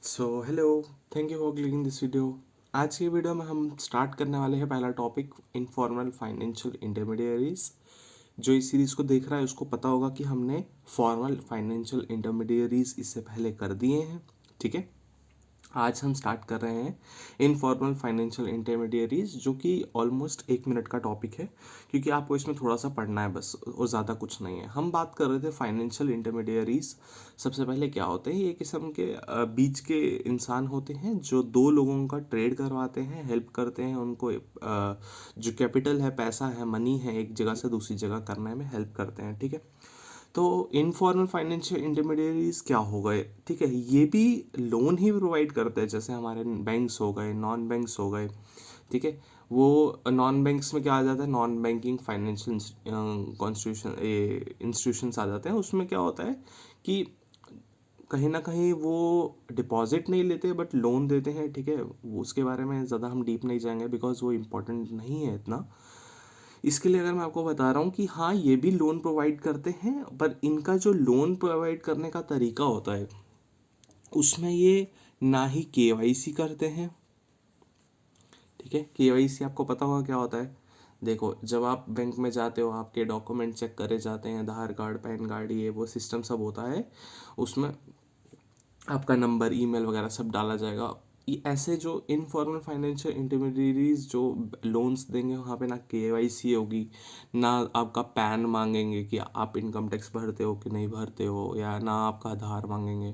So hello, thank you for clicking this video. आज की video में हम स्टार्ट करने वाले हैं पहला टॉपिक इनफॉर्मल फाइनेंशियल इंटरमीडियरीज। जो इस सीरीज़ को देख रहा है उसको पता होगा कि हमने फॉर्मल फाइनेंशियल इंटरमीडियरीज इससे पहले कर दिए हैं। ठीक है, आज हम स्टार्ट कर रहे हैं इनफॉर्मल फाइनेंशियल इंटरमीडियरीज, जो कि ऑलमोस्ट 1 मिनट का टॉपिक है क्योंकि आपको इसमें थोड़ा सा पढ़ना है बस, और ज़्यादा कुछ नहीं है। हम बात कर रहे थे फाइनेंशियल इंटरमीडियरीज। सबसे पहले क्या होते हैं, ये किस्म के बीच के इंसान होते हैं जो दो लोगों का ट्रेड करवाते हैं, हेल्प करते हैं उनको। जो कैपिटल है, पैसा है, मनी है, एक जगह से दूसरी जगह करने में हेल्प करते हैं। ठीक है, तो इनफॉर्मल फाइनेंशियल इंटरमीडियरीज क्या हो गए? ठीक है, ये भी लोन ही प्रोवाइड करते हैं, जैसे हमारे बैंक्स हो गए, नॉन बैंक्स हो गए। ठीक है, वो नॉन बैंक्स में क्या आ जाता है, non banking financial constitution institutions आ जाते हैं। उसमें क्या होता है कि कहीं ना कहीं वो डिपॉजिट नहीं लेते बट लोन देते हैं। ठीक है, उसके बारे में ज़्यादा हम डीप नहीं जाएंगे बिकॉज वो इम्पोर्टेंट नहीं है इतना। इसके लिए अगर मैं आपको बता रहा हूँ कि हाँ, ये भी लोन प्रोवाइड करते हैं, पर इनका जो लोन प्रोवाइड करने का तरीका होता है उसमें ये ना ही केवाईसी करते हैं। ठीक है, केवाईसी आपको पता होगा क्या होता है। देखो, जब आप बैंक में जाते हो आपके डॉक्यूमेंट चेक करे जाते हैं, आधार कार्ड, पैन कार्ड, ये वो सिस्टम सब होता है। उसमें आपका नंबर, ईमेल वगैरह सब डाला जाएगा। ये ऐसे जो इनफॉर्मल फाइनेंशियल इंटरमीडियरीज जो लोन्स देंगे, वहाँ पे ना केवाईसी होगी, ना आपका पैन मांगेंगे कि आप इनकम टैक्स भरते हो कि नहीं भरते हो, या ना आपका आधार मांगेंगे।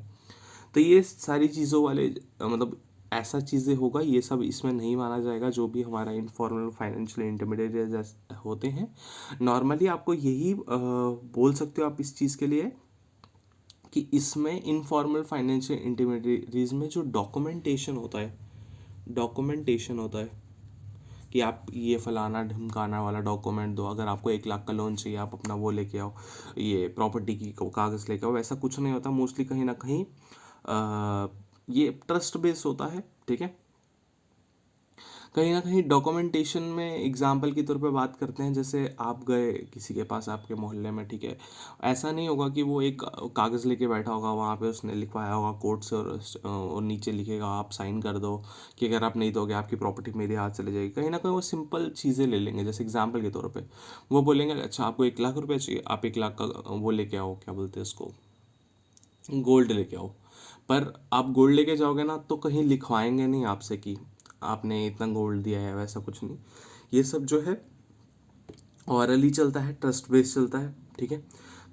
तो ये सारी चीज़ों वाले मतलब ऐसा चीज़ें होगा, ये सब इसमें नहीं माना जाएगा। जो भी हमारा इनफॉर्मल फाइनेंशियल इंटरमीडियरीज होते हैं, नॉर्मली आपको यही बोल सकते हो आप इस चीज़ के लिए कि इसमें इनफॉर्मल फाइनेंशियल इंटरमीडियरीज में जो डॉक्यूमेंटेशन होता है कि आप ये फलाना ढमकाना वाला डॉक्यूमेंट दो। अगर आपको 1 लाख का लोन चाहिए, आप अपना वो लेके आओ, ये प्रॉपर्टी की कागज़ लेके आओ, वैसा कुछ नहीं होता। मोस्टली कहीं ना कहीं ये ट्रस्ट बेस्ड होता है। ठीक है, कहीं ना कहीं डॉक्यूमेंटेशन में एग्जाम्पल के तौर पे बात करते हैं, जैसे आप गए किसी के पास आपके मोहल्ले में। ठीक है, ऐसा नहीं होगा कि वो एक कागज़ लेके बैठा होगा, वहाँ पे उसने लिखवाया होगा कोर्ट से, और नीचे लिखेगा आप साइन कर दो कि अगर आप नहीं दोगे आपकी प्रॉपर्टी मेरे हाथ चले जाएगी। कहीं ना कहीं वो सिंपल चीज़ें ले लेंगे। जैसे एग्जाम्पल के तौर पर वो बोलेंगे, अच्छा आपको 1 लाख रुपये चाहिए, आप 1 लाख का वो लेके आओ, क्या बोलते हैं उसको, गोल्ड लेके आओ। पर आप गोल्ड लेके जाओगे ना तो कहीं लिखवाएंगे नहीं आपसे कि आपने इतना गोल्ड दिया है, वैसा कुछ नहीं। ये सब जो है ऑरली चलता है, ट्रस्ट बेस्ड चलता है। ठीक है,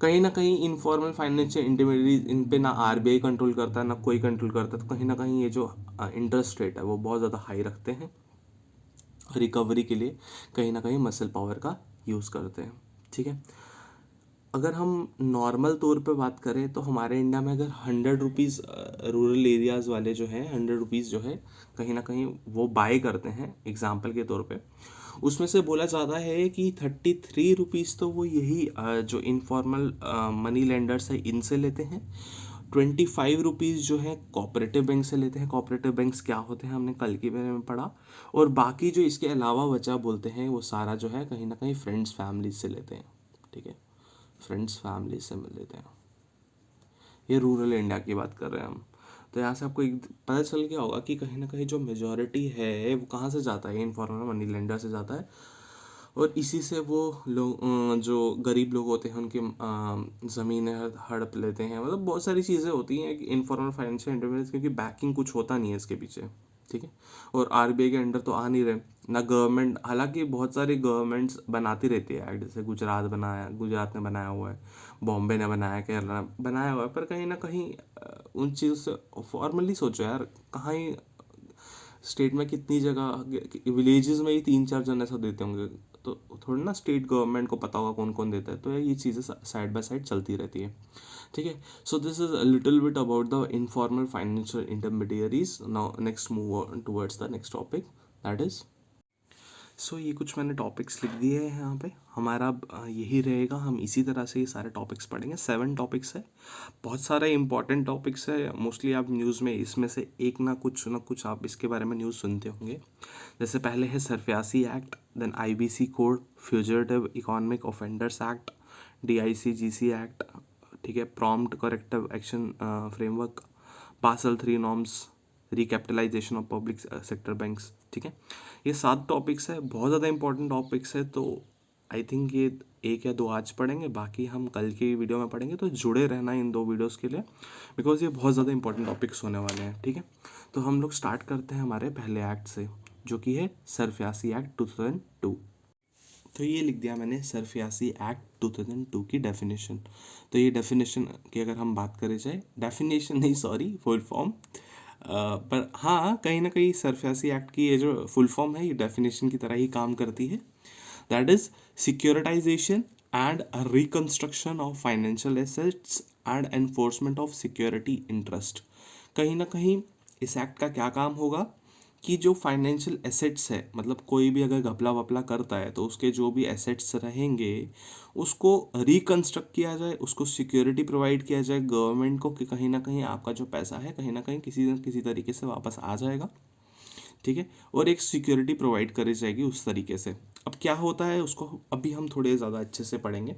कहीं ना कहीं इनफॉर्मल फाइनेंशियल इंटरमीडियरी इन पे ना आरबीआई कंट्रोल करता है ना कोई कंट्रोल करता है। तो कहीं ना कहीं ये जो इंटरेस्ट रेट है वो बहुत ज़्यादा हाई रखते हैं। रिकवरी के लिए कहीं ना कहीं मसल पावर का यूज़ करते हैं। ठीक है, अगर हम नॉर्मल तौर पे बात करें तो हमारे इंडिया में अगर 100 रुपीज़ रूरल एरियाज़ वाले जो हैं, 100 रुपीज़ जो है कहीं ना कहीं वो बाय करते हैं एग्जाम्पल के तौर पे, उसमें से बोला जाता है कि 33 रुपीज़ तो वो यही जो इनफॉर्मल मनी लेंडर्स है इनसे लेते हैं। 25 रुपीज़ जो है कोऑपरेटिव बैंक से लेते हैं। कोऑपरेटिव बैंक्स क्या होते हैं हमने कल के बारे में पढ़ा। और बाकी जो इसके अलावा बचा बोलते हैं वो सारा जो है कहीं ना कहीं फ्रेंड्स फैमिली से लेते हैं। ठीक है, फ्रेंड्स फैमिली से मिल लेते हैं। ये रूरल इंडिया की बात कर रहे हैं हम। तो यहाँ से आपको एक पता चल गया होगा कि कहीं ना कहीं जो मेजोरिटी है वो कहाँ से जाता है, इनफॉर्मल मनी लेंडर से जाता है। और इसी से वो लोग जो गरीब लोग होते हैं उनकी ज़मीनें हड़प लेते हैं। मतलब बहुत सारी चीज़ें होती हैं इनफॉर्मल फाइनेंशियल इंटरमीडियट, क्योंकि बैकिंग कुछ होता नहीं है इसके पीछे। ठीक है, और आरबीआई के अंडर तो आ नहीं रहे ना गवर्नमेंट। हालांकि बहुत सारी गवर्नमेंट्स बनाती रहती है एक्ट, जैसे गुजरात ने बनाया हुआ है, बॉम्बे ने बनाया, केरला ने बनाया हुआ है। पर कहीं ना कहीं उन चीज़ों से फॉर्मली सोचो यार, कहाँ ही स्टेट में कितनी जगह विलेजेस में ही 3-4 जन ऐसा देते होंगे। तो थोड़ी ना स्टेट गवर्नमेंट को पता होगा कौन कौन देता है। तो ये चीज़ें साइड बाय साइड चलती रहती है। ठीक है, so this is a little bit about the informal financial intermediaries. Now next move towards the next topic, that is. So ये कुछ मैंने टॉपिक्स लिख दिए हैं यहाँ पे। हमारा अब यही रहेगा, हम इसी तरह से ये सारे टॉपिक्स पढ़ेंगे। 7 टॉपिक्स है, बहुत सारे इंपॉर्टेंट टॉपिक्स है। मोस्टली आप न्यूज़ में इसमें से एक ना कुछ आप इसके बारे में न्यूज़ सुनते होंगे। जैसे पहले है SARFAESI act, then IBC code, fugitive economic offenders act, DICGC act. ठीक है, prompt corrective action framework, Basel 3 norms, recapitalisation of public sector banks, ठीक है। ये 7 टॉपिक्स है, बहुत ज़्यादा इंपॉर्टेंट टॉपिक्स है, तो आई थिंक ये 1 या 2 आज पढ़ेंगे, बाकी हम कल की वीडियो में पढ़ेंगे, तो जुड़े रहना इन 2 वीडियोस के लिए, बिकॉज ये बहुत ज़्यादा इंपॉर्टेंट टॉपिक्स होने वाले हैं, ठीक है। तो हम लोग स्टार्ट करते हैं हमारे पहले एक्ट से, जो कि है सरफियासी एक्ट 2002। तो ये लिख दिया मैंने, सरफियासी एक्ट 2002 की डेफिनेशन। तो ये डेफिनेशन की अगर हम बात करें जाए, डेफिनेशन नहीं सॉरी, फुल फॉर्म, पर हाँ कहीं ना कहीं सरफियासी एक्ट की ये जो फुल फॉर्म है ये डेफिनेशन की तरह ही काम करती है। That is securitisation and reconstruction of financial assets and enforcement of security interest. कहीं ना कहीं इस एक्ट का क्या काम होगा कि जो फाइनेंशियल एसेट्स है, मतलब कोई भी अगर घपला वपला करता है तो उसके जो भी एसेट्स रहेंगे उसको रिकंस्ट्रक्ट किया जाए, उसको सिक्योरिटी प्रोवाइड किया जाए गवर्नमेंट को, कि कहीं ना कहीं आपका जो पैसा है कहीं ना कहीं किसी न किसी तरीके से वापस आ जाएगा, ठीक है। और एक सिक्योरिटी प्रोवाइड करी जाएगी उस तरीके से। अब क्या होता है उसको अभी हम थोड़े ज़्यादा अच्छे से पढ़ेंगे।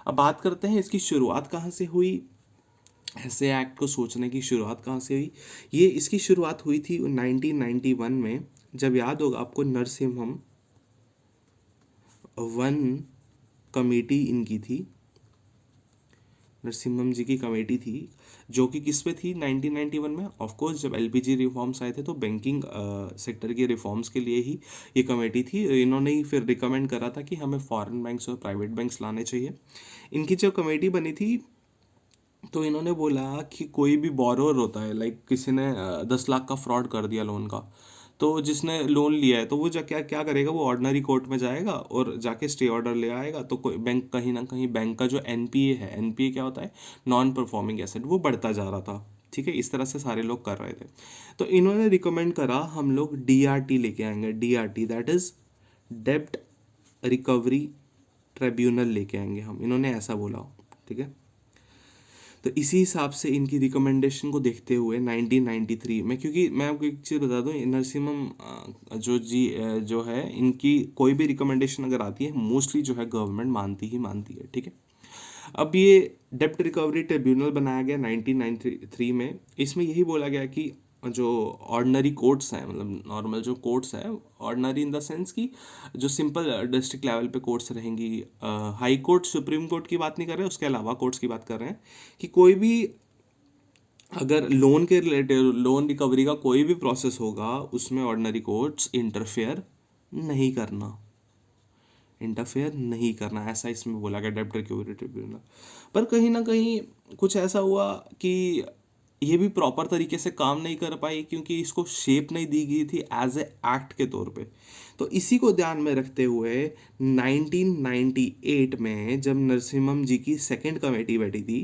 अब बात करते हैं इसकी शुरुआत कहाँ से हुई, ऐसे एक्ट को सोचने की शुरुआत कहाँ से हुई। ये इसकी शुरुआत हुई थी 1991 में, जब याद होगा आपको नरसिम्हम वन कमेटी इनकी थी, नरसिम्हम जी की कमेटी थी, जो कि किस पे थी 1991 में। ऑफ कोर्स जब एलपीजी रिफॉर्म्स आए थे तो बैंकिंग सेक्टर के रिफॉर्म्स के लिए ही ये कमेटी थी। इन्होंने ही फिर रिकमेंड करा था कि हमें फॉरेन बैंक्स और प्राइवेट बैंक्स लाने चाहिए। इनकी जब कमेटी बनी थी तो इन्होंने बोला कि कोई भी बोरोअर होता है, लाइक किसी ने 10 लाख का फ्रॉड कर दिया लोन का, तो जिसने लोन लिया है तो वो जा क्या क्या करेगा, वो ऑर्डिनरी कोर्ट में जाएगा और जाके स्टे ऑर्डर ले आएगा। तो कोई बैंक कहीं ना कहीं बैंक का जो एनपीए है, एनपीए क्या होता है, नॉन परफॉर्मिंग एसेट, वो बढ़ता जा रहा था, ठीक है। इस तरह से सारे लोग कर रहे थे। तो इन्होंने रिकमेंड करा हम लोग डीआरटी लेके आएंगे, डीआरटी दैट इज डेब्ट रिकवरी ट्रिब्यूनल लेके आएंगे हम, इन्होंने ऐसा बोला, ठीक है। तो इसी हिसाब से इनकी रिकमेंडेशन को देखते हुए 1993 में, क्योंकि मैं आपको एक चीज़ बता दूं, नरसिम्हम जो है इनकी कोई भी रिकमेंडेशन अगर आती है मोस्टली जो है गवर्नमेंट मानती ही मानती है, ठीक है। अब ये डेप्ट रिकवरी ट्रिब्यूनल बनाया गया 1993 में। इसमें यही बोला गया कि जो ऑर्डिनरी कोर्ट्स हैं, मतलब नॉर्मल जो कोर्ट्स हैं, ऑर्डिनरी इन द सेंस कि जो सिंपल डिस्ट्रिक्ट लेवल पे कोर्ट्स रहेंगी, हाई कोर्ट सुप्रीम कोर्ट की बात नहीं कर रहे, उसके अलावा कोर्ट्स की बात कर रहे हैं, कि कोई भी अगर लोन के रिलेटेड लोन रिकवरी का कोई भी प्रोसेस होगा उसमें ऑर्डिनरी कोर्ट्स इंटरफेयर नहीं करना, इंटरफेयर नहीं करना, ऐसा इसमें बोला गया डेब्ट रिकवरी ट्रिब्यूनल। पर कहीं ना कहीं कुछ ऐसा हुआ कि ये भी प्रॉपर तरीके से काम नहीं कर पाई, क्योंकि इसको शेप नहीं दी गई थी एज ए एक्ट के तौर पे। तो इसी को ध्यान में रखते हुए 1998 में जब नरसिम्हम जी की सेकंड कमेटी बैठी थी,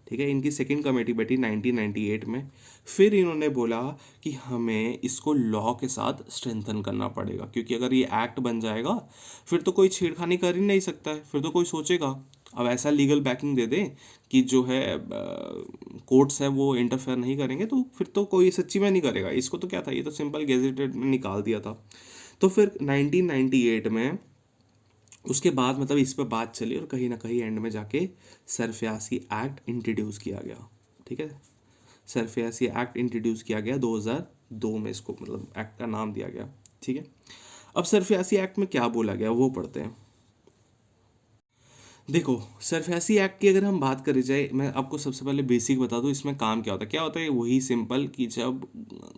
ठीक है, इनकी सेकंड कमेटी बैठी 1998 में, फिर इन्होंने बोला कि हमें इसको लॉ के साथ स्ट्रेंथन करना पड़ेगा, क्योंकि अगर ये एक्ट बन जाएगा फिर तो कोई छेड़खानी कर ही नहीं सकता है, फिर तो कोई सोचेगा अब ऐसा लीगल बैकिंग दे दें कि जो है कोर्ट्स हैं वो इंटरफेयर नहीं करेंगे, तो फिर तो कोई सच्ची में नहीं करेगा। इसको तो क्या था, ये तो सिंपल गेजेटेड में निकाल दिया था। तो फिर 1998 में उसके बाद मतलब इस पर बात चली और कहीं ना कहीं एंड में जाके सरफियासी एक्ट इंट्रोड्यूस किया गया, ठीक है। सरफियासी एक्ट इंट्रोड्यूस किया गया 2002 में, इसको मतलब एक्ट का नाम दिया गया, ठीक है। अब सरफियासी एक्ट में क्या बोला गया वो पढ़ते हैं। देखो, सरफेसी एक्ट की अगर हम बात करी जाए, मैं आपको सबसे पहले बेसिक बता दूं इसमें काम क्या होता है। क्या होता है, वही सिंपल कि जब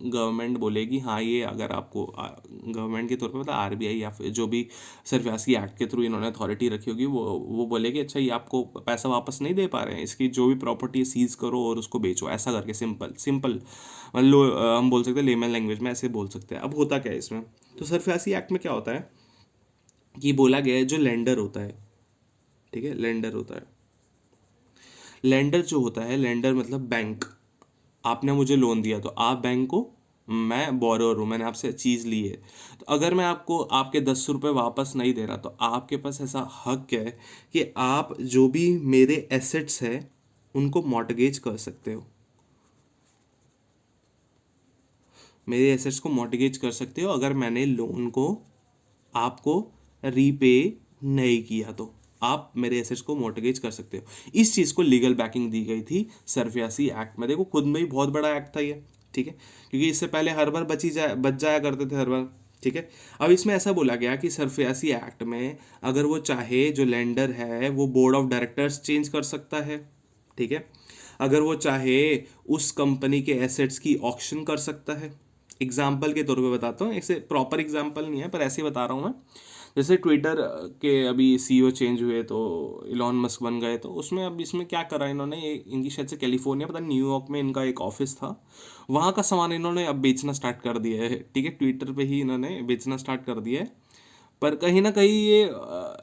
गवर्नमेंट बोलेगी हाँ ये अगर आपको गवर्नमेंट के तौर पे मतलब आरबीआई या फिर जो भी सरफेसी एक्ट के थ्रू इन्होंने अथॉरिटी रखी होगी, वो बोलेगी अच्छा ये आपको पैसा वापस नहीं दे पा रहे हैं, इसकी जो भी प्रॉपर्टी सीज करो और उसको बेचो, ऐसा करके सिंपल सिंपल मतलब हम बोल सकते हैं लेमन लैंग्वेज में ऐसे बोल सकते हैं। अब होता क्या है इसमें, तो सरफेसी एक्ट में क्या होता है कि बोला गया है जो लेंडर होता है, ठीक है, लेंडर होता है, लेंडर जो होता है, लेंडर मतलब बैंक, आपने मुझे लोन दिया तो आप बैंक को, मैं बोरोअर हूँ, मैंने आपसे चीज़ ली है, तो अगर मैं आपको आपके 10 रुपये वापस नहीं दे रहा तो आपके पास ऐसा हक है कि आप जो भी मेरे एसेट्स है उनको मॉर्टगेज कर सकते हो, मेरे एसेट्स को मॉर्टगेज कर सकते हो अगर मैंने लोन को आपको रीपे नहीं किया तो, आप मेरे एसेट्स को मॉर्टगेज कर सकते हो। इस चीज़ को लीगल बैकिंग दी गई थी सरफियासी एक्ट में। देखो खुद में ही बहुत बड़ा एक्ट था ये, ठीक है, क्योंकि इससे पहले हर बार बच जाया करते थे हर बार, ठीक है। अब इसमें ऐसा बोला गया कि सरफियासी एक्ट में अगर वो चाहे, जो लेंडर है वो बोर्ड ऑफ डायरेक्टर्स चेंज कर सकता है, ठीक है। अगर वो चाहे उस कंपनी के एसेट्स की ऑक्शन कर सकता है। एग्जाम्पल के तौर पे बताता हूँ, ऐसे प्रॉपर एग्जाम्पल नहीं है पर ऐसे ही बता रहा हूँ मैं। जैसे ट्विटर के अभी सीईओ चेंज हुए तो इलॉन मस्क बन गए, तो उसमें अब इसमें क्या करा इन्होंने, ये इनकी शायद से कैलिफोर्निया पता नहीं न्यूयॉर्क में इनका एक ऑफिस था, वहाँ का सामान इन्होंने अब बेचना स्टार्ट कर दिया है, ठीक है। ट्विटर पे ही इन्होंने बेचना स्टार्ट कर दिया है। पर कहीं ना कहीं ये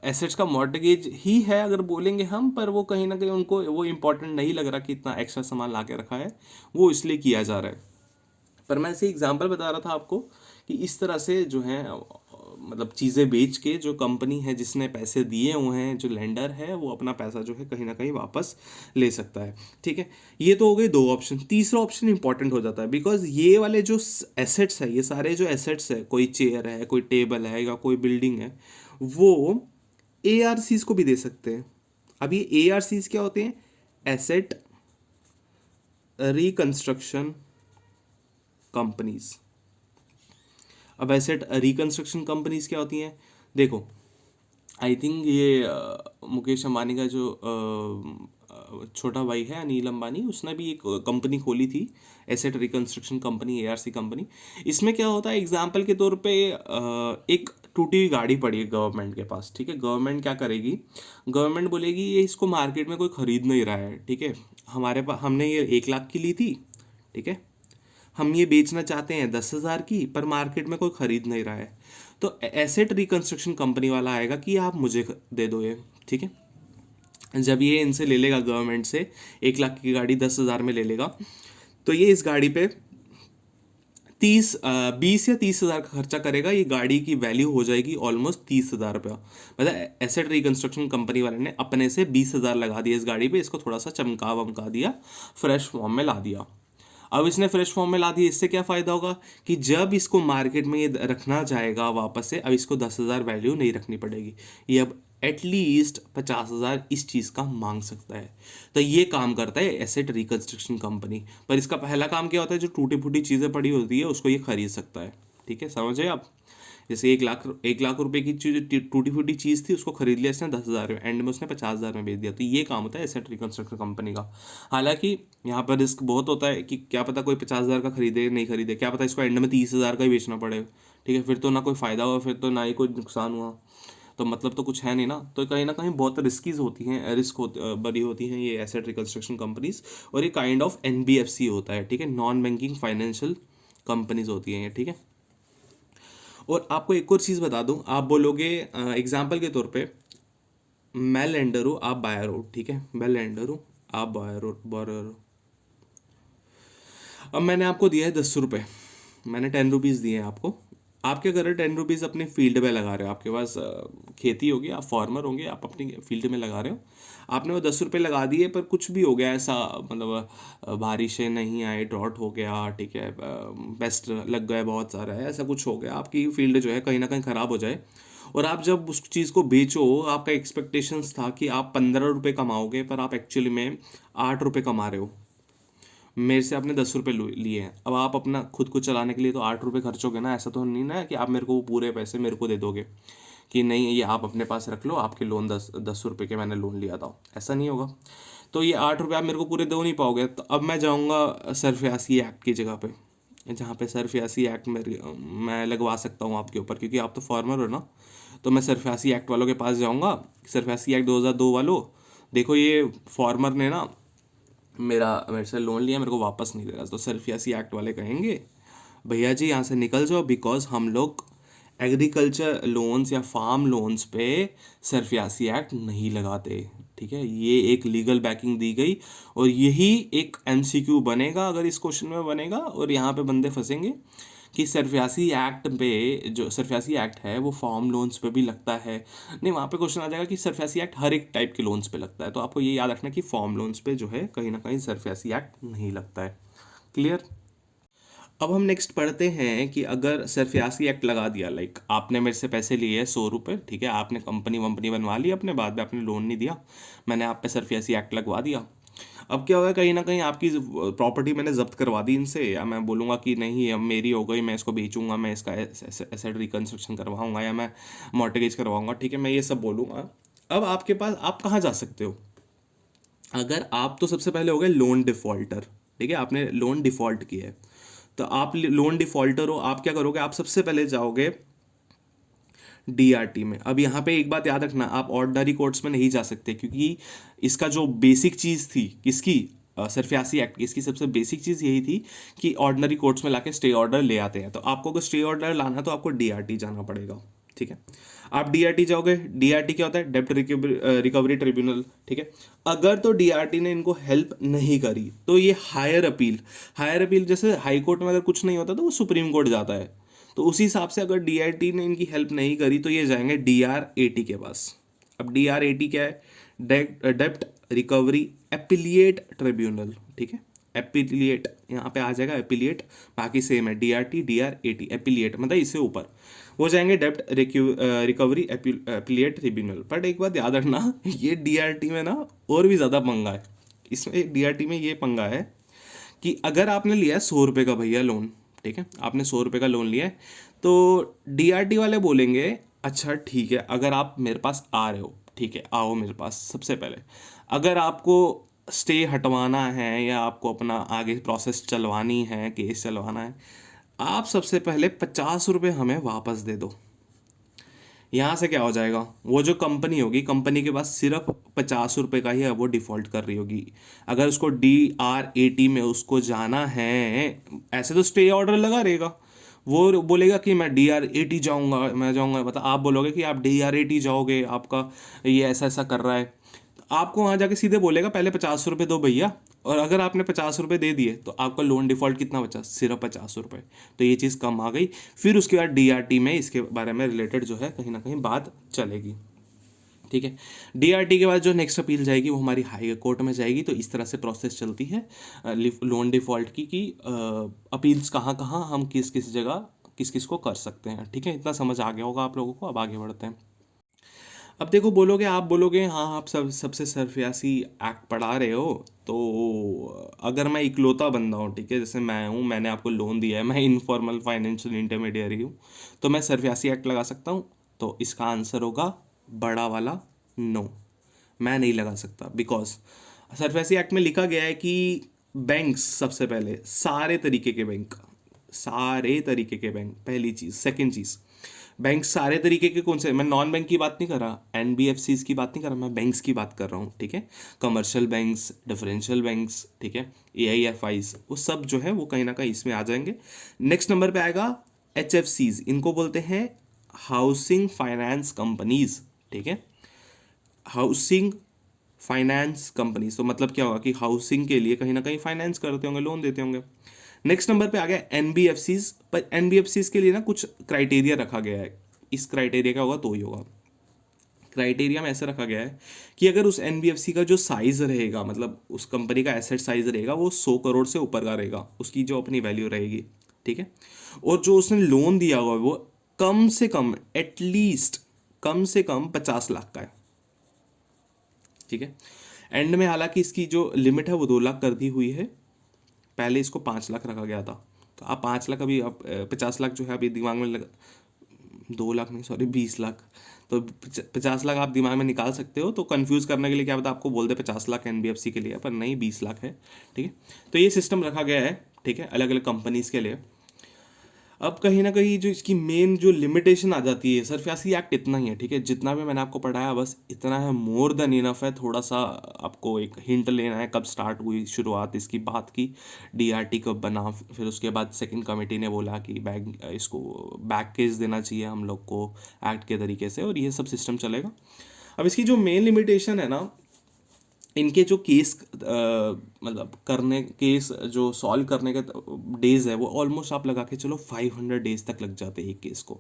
एसेट्स का मॉर्टगेज ही है अगर बोलेंगे हम, पर वो कहीं ना कहीं उनको वो इम्पोर्टेंट नहीं लग रहा कि इतना एक्स्ट्रा सामान ला के रखा है, वो इसलिए किया जा रहा है। पर मैं ऐसे एग्जांपल बता रहा था आपको कि इस तरह से जो है मतलब चीज़ें बेच के जो कंपनी है जिसने पैसे दिए हुए हैं, जो लेंडर है, वो अपना पैसा जो है कहीं ना कहीं वापस ले सकता है, ठीक है। ये तो हो गए दो ऑप्शन। तीसरा ऑप्शन इंपॉर्टेंट हो जाता है, बिकॉज ये वाले जो एसेट्स है, ये सारे जो एसेट्स है, कोई चेयर है, कोई टेबल है या कोई बिल्डिंग है, वो ARCs को भी दे सकते हैं। अब ये ARCs क्या होते हैं? Asset reconstruction companies. अब एसेट रिकंस्ट्रक्शन कंपनीज क्या होती हैं? देखो, आई थिंक ये मुकेश अंबानी का जो छोटा भाई है अनिल अंबानी, उसने भी एक कंपनी खोली थी, asset reconstruction company, ARC company. इसमें क्या होता है, एग्जाम्पल के तौर पे एक टूटी हुई गाड़ी पड़ी है गवर्नमेंट के पास, ठीक है। गवर्नमेंट क्या करेगी, गवर्नमेंट बोलेगी ये इसको मार्केट में कोई खरीद नहीं रहा है, ठीक है, हमारे पास हमने ये 1 लाख की ली थी, ठीक है, हम ये बेचना चाहते हैं 10,000 की, पर मार्केट में कोई खरीद नहीं रहा है। तो एसेट रिकंस्ट्रक्शन कंपनी वाला आएगा कि आप मुझे दे दो ये, ठीक है। जब ये इनसे ले लेगा गवर्नमेंट से 1 लाख की गाड़ी 10,000 में ले लेगा, तो ये इस गाड़ी पे 20 या 30,000 का खर्चा करेगा। ये गाड़ी की वैल्यू हो जाएगी ऑलमोस्ट 30,000 रुपया। मतलब एसेट रिकंस्ट्रक्शन कंपनी वाले ने अपने से 20,000 लगा दिया इस गाड़ी पे, इसको थोड़ा सा चमका वमका दिया, फ्रेश फॉर्म में ला दिया। अब इसने फ्रेश फॉर्म में ला दिया, इससे क्या फ़ायदा होगा कि जब इसको मार्केट में ये रखना जाएगा वापस से, अब इसको 10,000 वैल्यू नहीं रखनी पड़ेगी, ये अब एटलीस्ट 50,000 इस चीज़ का मांग सकता है। तो ये काम करता है एसेट रिकंस्ट्रक्शन कंपनी। पर इसका पहला काम क्या होता है, जो टूटी फूटी चीज़ें पड़ी होती है उसको ये खरीद सकता है, ठीक है, समझे आप। जैसे 1 लाख रुपए की चीज टूटी फूटी चीज़ थी, उसको खरीद लिया इसने 10,000 में, एंड में उसने 50,000 में बेच दिया। तो ये काम होता है एसेट रिकंस्ट्रक्शन कंपनी का। हालांकि यहाँ पर रिस्क बहुत होता है कि क्या पता कोई 50,000 का खरीदे नहीं खरीदे, क्या पता इसको एंड में 30,000 का ही बेचना पड़े, ठीक है, फिर तो ना कोई फ़ायदा हुआ, फिर तो ना ही कोई नुकसान हुआ, तो मतलब तो कुछ है नहीं ना। तो कहीं ना कहीं बहुत रिस्कीज होती हैं, बड़ी होती हैं ये एसेट रिकंस्ट्रक्शन कंपनीज। और ये काइंड ऑफ NBFC होता है, ठीक है, नॉन बैंकिंग फाइनेंशियल कंपनीज होती हैं ये, ठीक है। और आपको एक और चीज़ बता दूं, आप बोलोगे एग्जाम्पल के तौर पे, मैं लेंडर हूँ, आप बायर हो, ठीक है, मैं लेंडर हूँ, आप बायर हो। अब मैंने आपको दिया है 10 रुपये, मैंने 10 रुपीज़ दिए हैं आपको। आप क्या कर रहे हो, 10 रुपीज़ अपनी फील्ड में लगा रहे हो, आपके पास खेती होगी, आप फार्मर होंगे, आप अपनी फील्ड में लगा रहे हो, आपने वो 10 रुपये लगा दिए, पर कुछ भी हो गया ऐसा, मतलब बारिशें नहीं आए, ड्रॉट हो गया, ठीक है, पेस्ट लग गए बहुत सारा है, ऐसा कुछ हो गया, आपकी फील्ड जो है कहीं ना कहीं ख़राब हो जाए, और आप जब उस चीज़ को बेचो, आपका एक्सपेक्टेशंस था कि आप 15 रुपये कमाओगे, पर आप एक्चुअली में 8 रुपये कमा रहे हो। मेरे से आपने 10 रुपये लिए हैं, अब आप अपना खुद को चलाने के लिए तो 8 रुपये खर्चोगे ना, ऐसा तो नहीं ना कि आप मेरे को वो पूरे पैसे मेरे को दे दोगे कि नहीं ये आप अपने पास रख लो, आपके लोन 10 रुपये के मैंने लोन लिया था, ऐसा नहीं होगा। तो ये 8 रुपये आप मेरे को पूरे दे नहीं पाओगे। तो अब मैं जाऊँगा सरफियासी एक्ट की जगह पे, जहाँ पे सरफियासी एक्ट मैं लगवा सकता हूँ आपके ऊपर, क्योंकि आप तो फार्मर हो ना। तो मैं सरफियासी एक्ट वालों के पास जाऊँगा, सरफियासी एक्ट 2002 वालों, देखो ये फार्मर ने ना मेरे से लोन लिया, मेरे को वापस नहीं दे रहा। तो सरफियासी एक्ट वाले कहेंगे भैया जी यहाँ से निकल जाओ, बिकॉज हम लोग एग्रीकल्चर लोन्स या फार्म लोन्स पे सरफियासी एक्ट नहीं लगाते, ठीक है। ये एक लीगल बैकिंग दी गई, और यही एक MCQ बनेगा अगर इस क्वेश्चन में बनेगा, और यहाँ पे बंदे फंसेंगे कि सरफियासी एक्ट पे, जो सरफियासी एक्ट है वो फार्म लोन्स पे भी लगता है। नहीं, वहाँ पे क्वेश्चन आ जाएगा कि सरफियासी एक्ट हर एक टाइप के लोन्स पे लगता है। तो आपको ये याद रखना कि फार्म लोन्स पे जो है कहीं ना कहीं सरफियासी एक्ट नहीं लगता है। क्लियर। अब हम नेक्स्ट पढ़ते हैं कि अगर सरफियासी एक्ट लगा दिया, लाइक आपने मेरे से पैसे लिए हैं 100 रुपये, ठीक है, आपने कंपनी वंपनी बनवा ली अपने, बाद में आपने लोन नहीं दिया, मैंने आप पे सरफियासी एक्ट लगवा दिया। अब क्या होगा, कहीं ना कहीं आपकी प्रॉपर्टी मैंने जब्त करवा दी इनसे, या मैं बोलूँगा कि नहीं अब मेरी हो गई, मैं इसको बेचूंगा, मैं इसका एसेट रिकंस्ट्रक्शन करवाऊंगा या मैं मॉर्टगेज करवाऊंगा, ठीक है, मैं ये सब बोलूँगा। अब आपके पास आप कहाँ जा सकते हो? अगर आप तो सबसे पहले हो गए लोन डिफॉल्टर, ठीक है, आपने लोन डिफॉल्ट किया है, तो आप लोन डिफॉल्टर हो, आप क्या करोगे, आप सबसे पहले जाओगे डीआरटी में। अब यहाँ पे एक बात याद रखना, आप ऑर्डिनरी कोर्ट्स में नहीं जा सकते, क्योंकि इसका जो बेसिक चीज़ थी किसकी, सरफियासी एक्ट की, इसकी सबसे बेसिक चीज़ यही थी कि ऑर्डिनरी कोर्ट्स में लाके स्टे ऑर्डर ले आते हैं। तो आपको अगर स्टे ऑर्डर लाना है तो आपको डीआरटी जाना पड़ेगा, ठीक है। आप डीआरटी जाओगे, डीआरटी क्या होता है, डेब्ट रिकवरी ट्रिब्यूनल, ठीक है। अगर तो डीआरटी ने इनको हेल्प नहीं करी तो ये हायर अपील, हायर अपील जैसे हाई कोर्ट में अगर कुछ नहीं होता तो वो सुप्रीम कोर्ट जाता है, तो उसी हिसाब से अगर डीआरटी ने इनकी हेल्प नहीं करी तो ये जाएंगे डीआरएटी के पास। अब डीआरएटी क्या है, डेब्ट रिकवरी एपिलिएट ट्रिब्यूनल, ठीक है, एपिलिएट यहाँ पे आ जाएगा, एपिलिएट, बाकी सेम है, डीआरटी डीआरएटी, एपिलिएट मतलब इससे ऊपर वो जाएंगे डेब्ट रिकवरी एपिलिएट ट्रिब्यूनल। बट एक बात याद रखना, ये डीआरटी में ना और भी ज़्यादा पंगा है, इसमें डीआरटी में ये पंगा है कि अगर आपने लिया 100 रुपये का भैया लोन, ठीक है, आपने 100 रुपये का लोन लिया है, तो डीआरटी वाले बोलेंगे अच्छा ठीक है, अगर आप मेरे पास आ रहे हो, ठीक है, आओ मेरे पास। सबसे पहले अगर आपको स्टे हटवाना है या आपको अपना आगे प्रोसेस चलवानी है, केस चलवाना है, आप सबसे पहले 50 रुपये हमें वापस दे दो। यहाँ से क्या हो जाएगा, वो जो कंपनी होगी, कंपनी के पास सिर्फ 50 रुपये का ही अब वो डिफ़ॉल्ट कर रही होगी। अगर उसको डीआरएटी में उसको जाना है, ऐसे तो स्टे ऑर्डर लगा रहेगा, वो बोलेगा कि मैं डीआरएटी जाऊँगा, मैं जाऊँगा, मतलब आप बोलोगे कि आप डीआरएटी जाओगे, आपका ये ऐसा ऐसा कर रहा है, आपको वहाँ जाके सीधे बोलेगा पहले 50 रुपये दो भैया, और अगर आपने 50 रुपये दे दिए तो आपका लोन डिफ़ॉल्ट कितना बचा, सिर्फ 50 रुपये। तो ये चीज़ कम आ गई। फिर उसके बाद डीआरटी में इसके बारे में रिलेटेड जो है कहीं ना कहीं बात चलेगी, ठीक है। डीआरटी के बाद जो नेक्स्ट अपील जाएगी वो हमारी हाई कोर्ट में जाएगी। तो इस तरह से प्रोसेस चलती है लोन डिफ़ॉल्ट की, कि अपील्स कहाँ कहाँ हम किस किस जगह किस किस को कर सकते हैं, ठीक है। इतना समझ आ गया होगा आप लोगों को। अब आगे बढ़ते हैं। अब देखो, बोलोगे, आप बोलोगे हाँ आप सबसे सरफियासी एक्ट पढ़ा रहे हो, तो अगर मैं इकलौता बंदा हूँ, ठीक है, जैसे मैं हूँ, मैंने आपको लोन दिया है, मैं इनफॉर्मल फाइनेंशियल इंटरमीडियरी हूँ, तो मैं सरफियासी एक्ट लगा सकता हूँ? तो इसका आंसर होगा बड़ा वाला नो, मैं नहीं लगा सकता। बिकॉज सरफेसी एक्ट में लिखा गया है कि बैंक्स, सबसे पहले सारे तरीके के बैंक, सारे तरीके के बैंक, पहली चीज़। सेकंड चीज़, बैंक सारे तरीके के कौन से, मैं नॉन बैंक की बात नहीं कर रहा, एनबीएफसीज की बात नहीं कर रहा, मैं बैंक्स की बात कर रहा हूँ, ठीक है। कमर्शियल बैंक्स, डिफरेंशियल बैंक्स, ठीक है, एआईएफआईज, वो सब जो है वो कहीं ना कहीं इसमें आ जाएंगे। नेक्स्ट नंबर पे आएगा एचएफसीज, इनको बोलते हैं हाउसिंग फाइनेंस कंपनीज, ठीक है, हाउसिंग फाइनेंस कंपनीज। तो मतलब क्या होगा कि हाउसिंग के लिए कहीं ना कहीं फाइनेंस करते होंगे, लोन देते होंगे। नेक्स्ट नंबर पे आ गया एनबीएफसीज, पर एनबीएफसीज के लिए ना कुछ क्राइटेरिया रखा गया है। इस क्राइटेरिया का होगा तो ही होगा। क्राइटेरिया में ऐसा रखा गया है कि अगर उस एनबीएफसी का जो साइज रहेगा, मतलब उस कंपनी का एसेट साइज रहेगा, वो 100 करोड़ से ऊपर का रहेगा, उसकी जो अपनी वैल्यू रहेगी, ठीक है। और जो उसने लोन दिया हुआ है वो कम से कम, एटलीस्ट कम से कम 50 लाख का है, ठीक है। एंड में हालांकि इसकी जो लिमिट है वो 2 लाख कर दी हुई है, पहले इसको 5 लाख रखा गया था। तो आप 5 लाख, अभी आप 50 लाख जो है अभी दिमाग में लगा, 2 लाख नहीं, सॉरी 20 लाख, तो 50 लाख आप दिमाग में निकाल सकते हो। तो कंफ्यूज करने के लिए क्या पता आपको बोल दे 50 लाख एनबीएफसी के लिए, पर नहीं, 20 लाख है, ठीक है। तो ये सिस्टम रखा गया है, ठीक है, अलग अलग कंपनीज के लिए। अब कहीं ना कहीं जो इसकी मेन जो लिमिटेशन आ जाती है, सरफियासी एक्ट इतना ही है, ठीक है, जितना भी मैंने आपको पढ़ाया बस इतना है, मोर देन इनफ है। थोड़ा सा आपको एक हिंट लेना है कब स्टार्ट हुई शुरुआत इसकी बात की, डीआरटी कब बना, फिर उसके बाद सेकंड कमेटी ने बोला कि इसको बैक केस देना चाहिए हम लोग को एक्ट के तरीके से, और ये सब सिस्टम चलेगा। अब इसकी जो मेन लिमिटेशन है ना, इनके जो केस मतलब करने, केस जो सॉल्व करने के डेज है वो ऑलमोस्ट आप लगा के चलो 500 डेज तक लग जाते हैं एक केस को।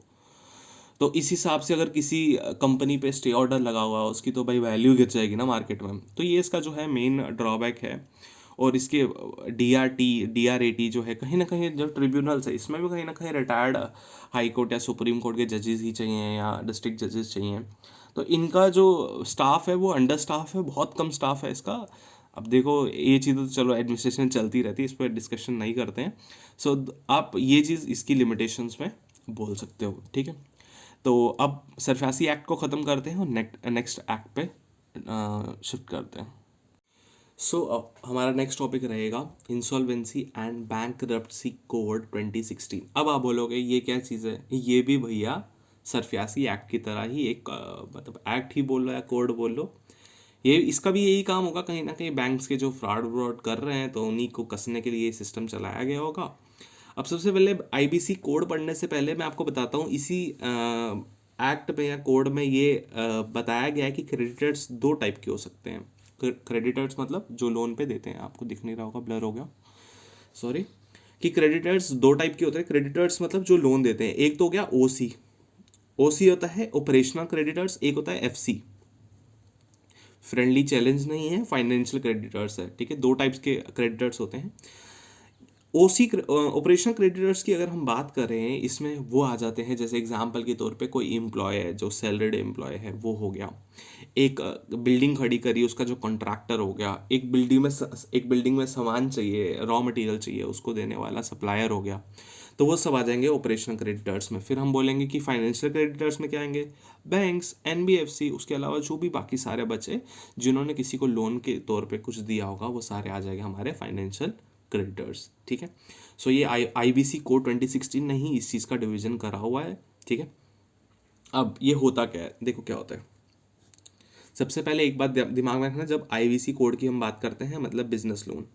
तो इस हिसाब से अगर किसी कंपनी पे स्टे ऑर्डर लगा हुआ है उसकी तो भाई वैल्यू गिर जाएगी ना मार्केट में। तो ये इसका जो है मेन ड्रॉबैक है। और इसके DRAT जो है कहीं ना कहीं जो ट्रिब्यूनल्स है इसमें भी कहीं ना कहीं रिटायर्ड हाई कोर्ट या सुप्रीम कोर्ट के जजेस ही चाहिए या डिस्ट्रिक्ट जजेस चाहिए। तो इनका जो स्टाफ है वो अंडर स्टाफ है, बहुत कम स्टाफ है इसका। अब देखो ये चीज़ तो चलो एडमिनिस्ट्रेशन चलती रहती है, इस पर डिस्कशन नहीं करते हैं। सो आप ये चीज़ इसकी लिमिटेशंस में बोल सकते हो, ठीक है। तो अब सरफासी एक्ट को ख़त्म करते हैं और नेक्स्ट एक्ट पे शिफ्ट करते हैं। सो हमारा नेक्स्ट टॉपिक रहेगा इंसॉल्वेंसी एंड बैंकरप्सी कोड 2016। अब आप बोलोगे ये क्या चीज़ है, ये भी भैया सरफासी एक्ट की तरह ही एक मतलब एक्ट ही बोल लो या कोड बोल लो, ये इसका भी यही काम होगा। कहीं ना कहीं बैंक्स के जो फ्रॉड कर रहे हैं तो उन्हीं को कसने के लिए ये सिस्टम चलाया गया होगा। अब सबसे पहले IBC कोड पढ़ने से पहले मैं आपको बताता हूँ इसी एक्ट में या कोड में ये बताया गया है कि क्रेडिटर्स दो टाइप के हो सकते हैं। क्रेडिटर्स मतलब जो लोन पे देते हैं, आपको दिख नहीं रहा होगा, ब्लर हो गया, सॉरी, कि क्रेडिटर्स दो टाइप के होते हैं। क्रेडिटर्स मतलब जो लोन देते हैं, एक तो हो गया OC होता है ऑपरेशनल क्रेडिटर्स, एक होता है FC फ्रेंडली चैलेंज नहीं है, फाइनेंशियल क्रेडिटर्स है, ठीक है। दो टाइप्स के क्रेडिटर्स होते हैं। OC ऑपरेशनल क्रेडिटर्स की अगर हम बात करें, इसमें वो आ जाते हैं जैसे एग्जांपल के तौर पे कोई एम्प्लॉय है जो सैलरीड एम्प्लॉय है, वो हो गया। एक बिल्डिंग खड़ी करी, उसका जो कॉन्ट्रैक्टर हो गया। एक बिल्डिंग में सामान चाहिए, रॉ मटेरियल चाहिए, उसको देने वाला सप्लायर हो गया। तो वो सब आ जाएंगे ऑपरेशनल क्रेडिटर्स में। फिर हम बोलेंगे कि फाइनेंशियल क्रेडिटर्स में क्या आएंगे, बैंक्स, NBFC, उसके अलावा जो भी बाकी सारे बचे जिन्होंने किसी को लोन के तौर पे कुछ दिया होगा, वो सारे आ जाएंगे हमारे फाइनेंशियल क्रेडिटर्स, ठीक है। सो ये IBC कोड 2016 ने ही इस चीज़ का डिवीजन करा हुआ है, ठीक है। अब ये होता क्या है, देखो क्या होता है। सबसे पहले एक बात दिमाग में रखना, जब IBC कोड की हम बात करते हैं मतलब बिजनेस लोन,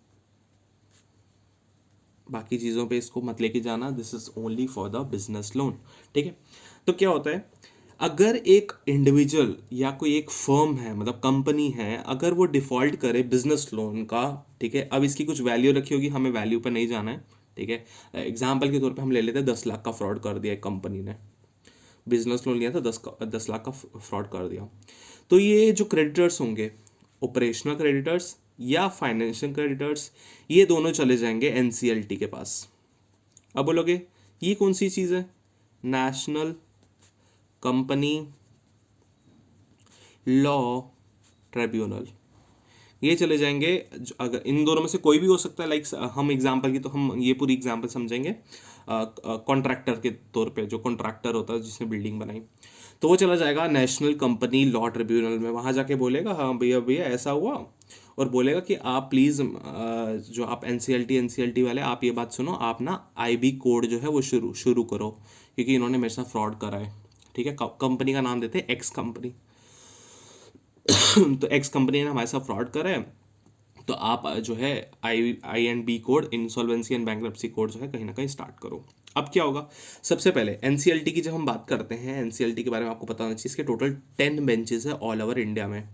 बाकी चीज़ों पे इसको मत लेके जाना, this is only for the business loan, ठीक है। तो क्या होता है, अगर एक इंडिविजुअल या कोई एक फर्म है, मतलब कंपनी है, अगर वो डिफॉल्ट करे बिजनेस लोन का, ठीक है। अब इसकी कुछ वैल्यू रखी होगी, हमें वैल्यू पर नहीं जाना है, ठीक है। एग्जाम्पल के तौर पे हम ले लेते हैं 10 लाख का फ्रॉड कर दिया एक कंपनी ने, बिजनेस लोन लिया था 10 लाख का फ्रॉड कर दिया। तो ये जो क्रेडिटर्स होंगे, ऑपरेशनल क्रेडिटर्स या फाइनेंशियल क्रेडिटर्स, ये दोनों चले जाएंगे NCLT के पास। अब बोलोगे ये कौन सी चीज़ है, नेशनल कंपनी लॉ ट्रिब्यूनल, ये चले जाएंगे। अगर इन दोनों में से कोई भी हो सकता है, लाइक हम एग्जांपल की तो हम ये पूरी एग्जांपल समझेंगे कॉन्ट्रैक्टर के तौर पे, जो कॉन्ट्रैक्टर होता है जिसने बिल्डिंग बनाई, तो वो चला जाएगा नेशनल कंपनी लॉ ट्रिब्यूनल में। वहाँ जाके बोलेगा हाँ भैया भैया ऐसा हुआ, और बोलेगा कि आप प्लीज़ जो आप NCLT वाले, आप ये बात सुनो, आप ना IB कोड जो है वो शुरू करो, क्योंकि इन्होंने मेरे साथ फ्रॉड करा है, ठीक है। कंपनी का नाम देते हैं एक्स कंपनी तो एक्स कंपनी ने हमारे साथ फ्रॉड करा है, तो आप जो है INB code, insolvency and bankruptcy code जो है कहीं ना कहीं स्टार्ट करो। अब क्या होगा, सबसे पहले NCLT की जब हम बात करते हैं, NCLT के बारे में आपको पता होना चाहिए, इसके टोटल 10 बेंचेस है ऑल ओवर इंडिया में।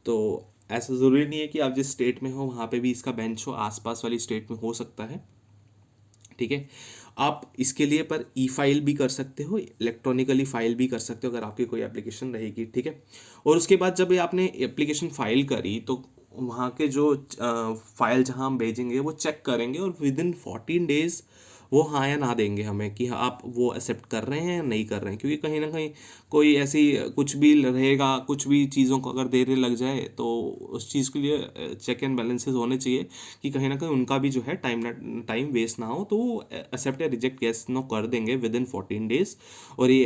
तो ऐसा ज़रूरी नहीं है कि आप जिस स्टेट में हो वहाँ पे भी इसका बेंच हो, आसपास वाली स्टेट में हो सकता है, ठीक है। आप इसके लिए पर E-फाइल भी कर सकते हो, इलेक्ट्रॉनिकली फाइल भी कर सकते हो अगर आपकी कोई एप्लीकेशन रहेगी, ठीक है। और उसके बाद जब आपने एप्लीकेशन फाइल करी तो वहाँ के जो फाइल जहाँ हम भेजेंगे वो चेक करेंगे, और विद इन 14 डेज वो हाँ या ना देंगे हमें कि आप वो एक्सेप्ट कर रहे हैं या नहीं कर रहे हैं। क्योंकि कहीं ना कहीं कोई ऐसी कुछ भी रहेगा, कुछ भी चीज़ों को अगर देर लग जाए तो उस चीज़ के लिए चेक एंड बैलेंसेस होने चाहिए कि कहीं ना कहीं उनका भी जो है टाइम वेस्ट ना हो, तो वो एक्सेप्ट या रिजेक्ट यस नो कर देंगे विद इन 14 डेज। और ये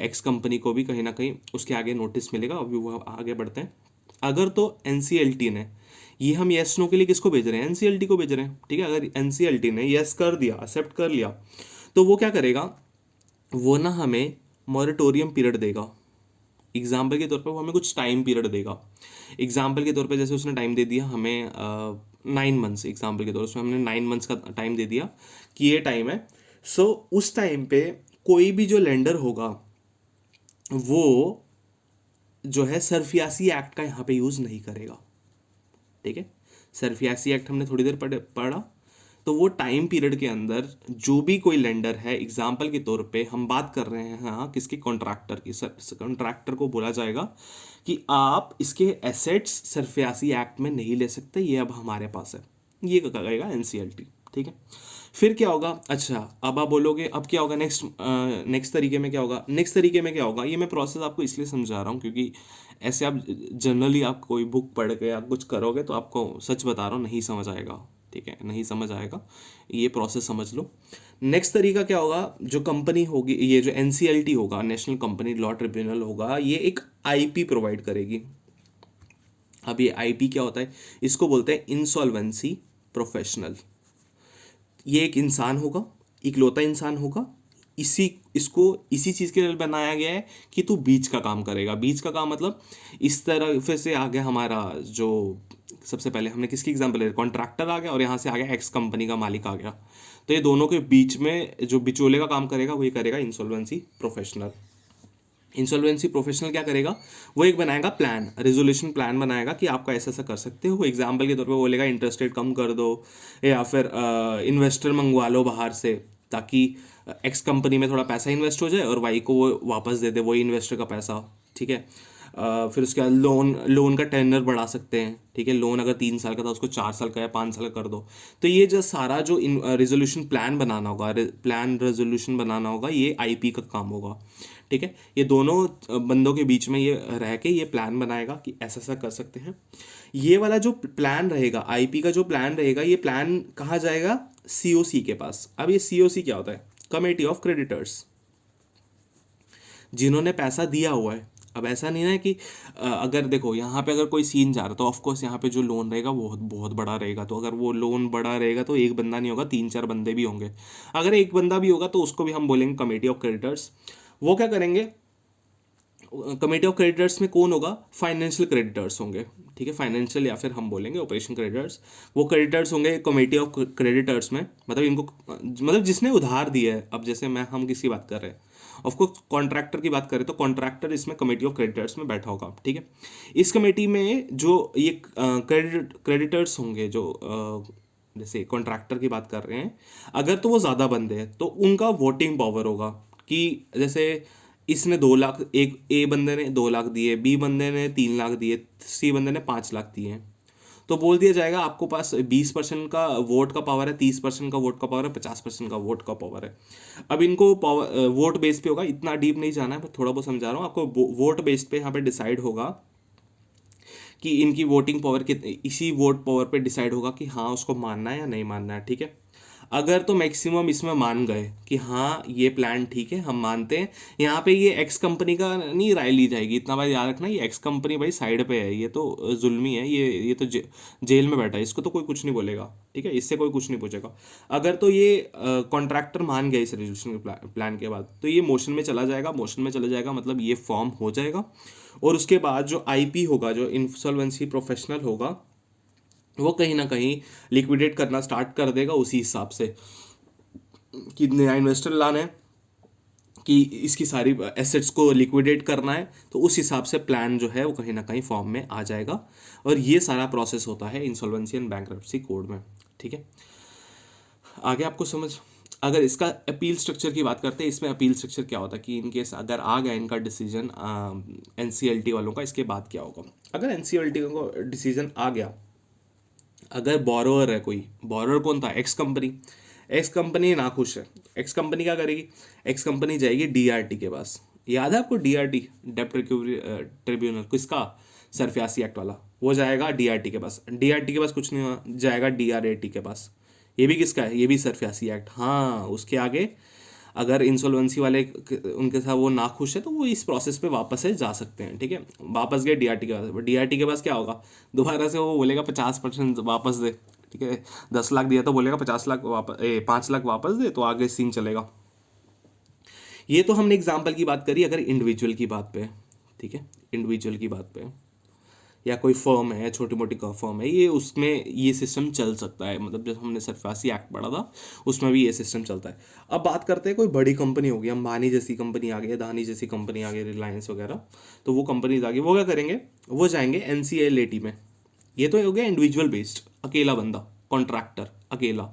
एक्स कंपनी को भी कहीं ना कहीं उसके आगे नोटिस मिलेगा। अभी वो आगे बढ़ते हैं। अगर तो NCLT ने, ये हम येस नो के लिए किसको भेज रहे हैं, NCLT को भेज रहे हैं, ठीक है। अगर NCLT ने येस कर दिया, एक्सेप्ट कर लिया, तो वो क्या करेगा, वो ना हमें मॉरेटोरियम पीरियड देगा। एग्जाम्पल के तौर पे वो हमें कुछ टाइम पीरियड देगा। एग्जाम्पल के तौर पे जैसे उसने टाइम दे दिया हमें 9 मंथ्स, एग्जाम्पल के तौर पर हमने 9 मंथ्स का टाइम दे दिया कि ये टाइम है। सो उस टाइम पे कोई भी जो लेंडर होगा वो जो है सरफियासी एक्ट का यहाँ पे यूज़ नहीं करेगा, ठीक है। सरफियासी एक्ट हमने थोड़ी देर पढ़ा, तो वो टाइम पीरियड के अंदर जो भी कोई लेंडर है, एग्जाम्पल के तौर पे हम बात कर रहे हैं हाँ किसकी, कॉन्ट्रैक्टर की, कॉन्ट्रैक्टर को बोला जाएगा कि आप इसके एसेट्स सरफियासी एक्ट में नहीं ले सकते, ये अब हमारे पास है, ये कहेगा एनसीएलटी। ठीक है, फिर क्या होगा, अच्छा अब आप बोलोगे अब क्या होगा, नेक्स्ट तरीके में क्या होगा, नेक्स्ट तरीके में क्या होगा, ये मैं प्रोसेस आपको इसलिए समझा रहा हूँ क्योंकि ऐसे आप जनरली आप कोई बुक पढ़ के या कुछ करोगे तो आपको सच बता रहा हूँ नहीं समझ आएगा। ठीक है, नहीं समझ आएगा, ये प्रोसेस समझ लो। नेक्स्ट तरीका क्या होगा, जो कंपनी होगी, ये जो एनसीएलटी होगा, नेशनल कंपनी लॉ ट्रिब्यूनल होगा, ये एक आईपी प्रोवाइड करेगी। अब ये आईपी क्या होता है, इसको बोलते हैं इंसॉल्वेंसी प्रोफेशनल। ये एक इंसान होगा, इकलौता इंसान होगा, इसी चीज़ के लिए बनाया गया है कि तू बीच का काम करेगा। बीच का काम मतलब इस तरह फिर से आ गया हमारा जो सबसे पहले हमने किसकी एग्जांपल ले, कॉन्ट्रैक्टर आ गया और यहाँ से आ गया एक्स कंपनी का मालिक आ गया, तो ये दोनों के बीच में जो बिचौले का काम करेगा वही करेगा इंसॉल्वेंसी प्रोफेशनल। इंसॉल्वेंसी प्रोफेशनल क्या करेगा, वो एक बनाएगा प्लान, रेजोल्यूशन प्लान बनाएगा कि आपका ऐसा ऐसा कर सकते हो। एग्जाम्पल के तौर पे बोलेगा इंटरेस्ट रेट कम कर दो, या फिर इन्वेस्टर मंगवा लो बाहर से, ताकि एक्स कंपनी में थोड़ा पैसा इन्वेस्ट हो जाए और वाई को वो वापस दे दे वही इन्वेस्टर का पैसा। ठीक है, फिर उसके बाद लोन का टेन्योर बढ़ा सकते हैं। ठीक है, लोन अगर 3 साल का था उसको 4 साल का या 5 साल का कर दो। तो ये जो सारा जो रेजोल्यूशन प्लान बनाना होगा, प्लान रेजोल्यूशन बनाना होगा, ये आईपी का काम होगा। ठीक है, ये दोनों बंदों के बीच में ये रह के ये प्लान बनाएगा कि ऐसा ऐसा कर सकते हैं। ये वाला जो प्लान रहेगा, आईपी का जो प्लान रहेगा, ये प्लान कहाँ जाएगा, सीओसी के पास। अब ये सीओसी क्या होता है, कमेटी ऑफ क्रेडिटर्स, जिन्होंने पैसा दिया हुआ है। अब ऐसा नहीं है कि अगर देखो यहाँ पे अगर कोई सीन जा रहा है तो ऑफकोर्स यहाँ पे जो लोन रहेगा वो बहुत बहुत बड़ा रहेगा, तो अगर वो लोन बड़ा रहेगा तो एक बंदा नहीं होगा, 3-4 बंदे भी होंगे। अगर एक बंदा भी होगा तो उसको भी हम बोलेंगे कमेटी ऑफ क्रेडिटर्स। वो क्या करेंगे, कमेटी ऑफ क्रेडिटर्स में कौन होगा, फाइनेंशियल क्रेडिटर्स होंगे। ठीक है, फाइनेंशियल या फिर हम बोलेंगे ऑपरेशन क्रेडिटर्स, वो क्रेडिटर्स होंगे कमेटी ऑफ क्रेडिटर्स में। मतलब इनको मतलब जिसने उधार दिया है, अब जैसे हम किसकी बात कर रहे हैं, ऑफकोर्स कॉन्ट्रैक्टर की बात करें तो कॉन्ट्रैक्टर इसमें कमेटी ऑफ क्रेडिटर्स में बैठा होगा। ठीक है, इस कमेटी में जो ये क्रेडिटर्स होंगे, जो जैसे कॉन्ट्रैक्टर की बात कर रहे हैं, अगर तो वो ज़्यादा बंदे हैं तो उनका वोटिंग पावर होगा कि जैसे इसने 2 लाख, एक ए बंदे ने 2 लाख दिए, बी बंदे ने 3 लाख दिए, सी बंदे ने 5 लाख दिए, तो बोल दिया जाएगा आपको पास 20% का वोट का पावर है, 30% का वोट का पावर है, 50% का वोट का पावर है। अब इनको पावर वोट बेस पे होगा, इतना डीप नहीं जाना है, मैं थोड़ा बहुत समझा रहा हूँ आपको। वोट बेस पे यहाँ पे डिसाइड होगा कि इनकी वोटिंग पावर कितनी, इसी वोट पावर पे डिसाइड होगा कि हाँ उसको मानना है या नहीं मानना है। ठीक है, अगर तो मैक्सिमम इसमें मान गए कि हाँ ये प्लान ठीक है हम मानते हैं, यहाँ पे ये एक्स कंपनी का नहीं राय ली जाएगी। इतना बात याद रखना, ये एक्स कंपनी भाई साइड पे है, ये तो जुल्मी है, ये तो जेल में बैठा है, इसको तो कोई कुछ नहीं बोलेगा। ठीक है, इससे कोई कुछ नहीं पूछेगा। अगर तो ये कॉन्ट्रैक्टर मान गया इस रेजोल्यूशन के प्लान के बाद, तो ये मोशन में चला जाएगा। मोशन में चला जाएगा मतलब ये फॉर्म हो जाएगा, और उसके बाद जो आईपी होगा, जो इंसॉल्वेंसी प्रोफेशनल होगा, वो कहीं ना कहीं लिक्विडेट करना स्टार्ट कर देगा उसी हिसाब से कि नया इन्वेस्टर लाना है, कि इसकी सारी एसेट्स को लिक्विडेट करना है, तो उस हिसाब से प्लान जो है वो कहीं ना कहीं फॉर्म में आ जाएगा। और ये सारा प्रोसेस होता है इंसॉल्वेंसी एंड बैंक्रप्सी कोड में। ठीक है, आगे आपको समझ। अगर इसका अपील स्ट्रक्चर की बात करते हैं, इसमें अपील स्ट्रक्चर क्या होता है कि इनकेस अगर आ गया इनका डिसीजन एनसीएलटी वालों का, इसके बाद क्या होगा। अगर एनसीएलटी को डिसीजन आ गया, अगर बोरोअर है कोई, बोरोअर कौन था, एक्स कंपनी, एक्स कंपनी नाखुश है, एक्स कंपनी क्या करेगी, एक्स कंपनी जाएगी डीआरटी के पास। याद है आपको डीआरटी, डेब्ट रिकवरी ट्रिब्यूनल, किसका, सरफियासी एक्ट वाला, वो जाएगा डीआरटी के पास। डीआरटी के पास कुछ नहीं हुआ, जाएगा डीआरएटी के पास। ये भी किसका है, ये भी सरफियासी एक्ट। हाँ, उसके आगे अगर इंसॉल्वेंसी वाले उनके साथ वो नाखुश है तो वो इस प्रोसेस पे वापस से जा सकते हैं। ठीक है, वापस गए डीआरटी के पास, डीआरटी के पास क्या होगा, दोबारा से वो बोलेगा 50% वापस दे। ठीक है, 10 लाख दिया तो बोलेगा 50 लाख वापस, 5 लाख वापस दे, तो आगे सीन चलेगा। ये तो हमने एग्जाम्पल की बात करी अगर इंडिविजुअल की बात पे। ठीक है, इंडिविजुअल की बात पे, या कोई फर्म है, छोटी मोटी फर्म है, ये उसमें ये सिस्टम चल सकता है। मतलब जब हमने सरफासी एक्ट पढ़ा था उसमें भी ये सिस्टम चलता है। अब बात करते हैं कोई बड़ी कंपनी होगी, अंबानी जैसी कंपनी आ गई, अदानी जैसी कंपनी आ गई, रिलायंस वगैरह, तो वो कंपनीज आ गई, वो क्या करेंगे, वो जाएंगे एनसीएलटी में। ये तो हो गया इंडिविजुअल बेस्ड, अकेला बंदा, कॉन्ट्रैक्टर अकेला।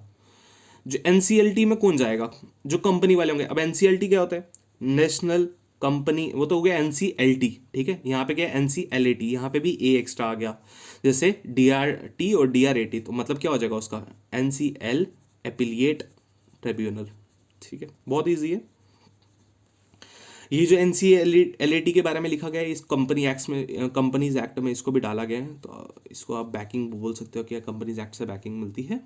जो एनसीएलटी में कौन जाएगा, जो कंपनी वाले होंगे। अब एनसीएलटी क्या होता है, नेशनल कंपनी, वो तो हो गया एनसीएलटी, ठीक है। यहाँ पे क्या है एनसीएलएटी, यहाँ पे भी ए एक्स्ट्रा आ गया, जैसे डीआरटी और डीआरएटी, तो मतलब क्या हो जाएगा उसका एनसीएल एपिलिएट ट्रिब्यूनल, ठीक है, बहुत ईजी है। ये जो एनसीएलएटी के बारे में लिखा गया है इस कंपनी एक्ट में, कंपनीज एक्ट में इसको भी डाला गया है, तो इसको आप बैकिंग बोल सकते हो कि कंपनीज एक्ट से बैकिंग मिलती है।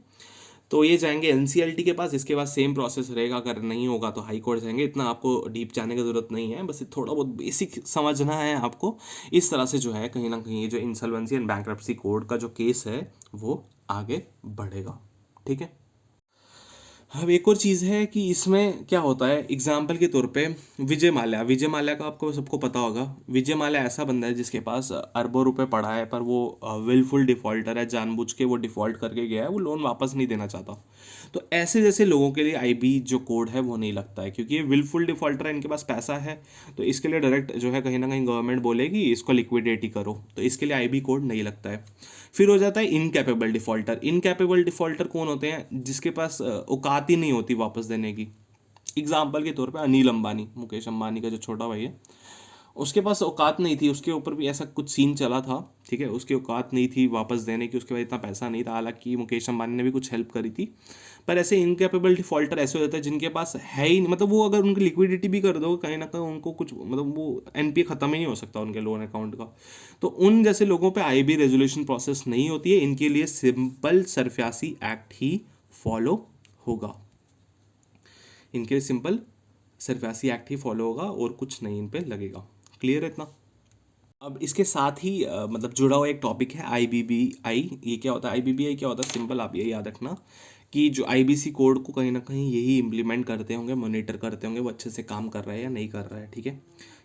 तो ये जाएंगे एनसीएलटी के पास, इसके बाद सेम प्रोसेस रहेगा, अगर नहीं होगा तो हाई कोर्ट जाएंगे। इतना आपको डीप जाने की जरूरत नहीं है, बस थोड़ा बहुत बेसिक समझना है आपको। इस तरह से जो है कहीं ना कहीं ये जो इंसॉल्वेंसी एंड बैंक्रप्सी कोड का जो केस है वो आगे बढ़ेगा, ठीक है। अब एक और चीज़ है कि इसमें क्या होता है, एग्जाम्पल के तौर पे विजय माल्या, विजय माल्या का आपको सबको पता होगा। विजय माल्या ऐसा बंदा है जिसके पास अरबों रुपए पड़ा है, पर वो विलफुल डिफॉल्टर है, जानबूझ के वो डिफॉल्ट करके गया है, वो लोन वापस नहीं देना चाहता। तो ऐसे जैसे लोगों के लिए आईबी जो कोड है वो नहीं लगता है, क्योंकि ये विलफुल डिफॉल्टर है, इनके पास पैसा है, तो इसके लिए डायरेक्ट जो है कहीं ना कहीं गवर्नमेंट बोलेगी इसको लिक्विडेट ही करो, तो इसके लिए आईबी कोड नहीं लगता है। फिर हो जाता है इनकैपेबल डिफॉल्टर। इनकैपेबल डिफॉल्टर कौन होते हैं, जिसके पास औकात ही नहीं होती वापस देने की। एग्जाम्पल के तौर पे अनिल अंबानी, मुकेश अंबानी का जो छोटा भाई है, उसके पास औकात नहीं थी, उसके ऊपर भी ऐसा कुछ सीन चला था, ठीक है, उसकी औकात नहीं थी वापस देने की, उसके बाद इतना पैसा नहीं था, हालांकि मुकेश अंबानी ने भी कुछ हेल्प करी थी। पर ऐसे इनकैपेबल डिफॉल्टर ऐसे हो जाते हैं जिनके पास है ही नहीं, मतलब वो अगर उनकी लिक्विडिटी भी कर दो कहीं ना कहीं उनको कुछ, मतलब वो एनपीए खत्म ही नहीं हो सकता उनके लोन अकाउंट का। तो उन जैसे लोगों पे आईबी रेजोल्यूशन प्रोसेस नहीं होती है, इनके लिए सिंपल सरफियासी एक्ट ही फॉलो होगा, इनके लिए सिंपल सरफियासी एक्ट ही फॉलो होगा और कुछ नहीं इन पे लगेगा। क्लियर है इतना। अब इसके साथ ही मतलब जुड़ा हुआ एक टॉपिक है आईबीबीआई। ये क्या होता है, आईबीबीआई क्या होता है, सिंपल आप ये याद रखना कि जो आईबीसी कोड को कहीं ना कहीं यही इम्प्लीमेंट करते होंगे, मॉनिटर करते होंगे वो अच्छे से काम कर रहा है या नहीं कर रहा है, ठीक है।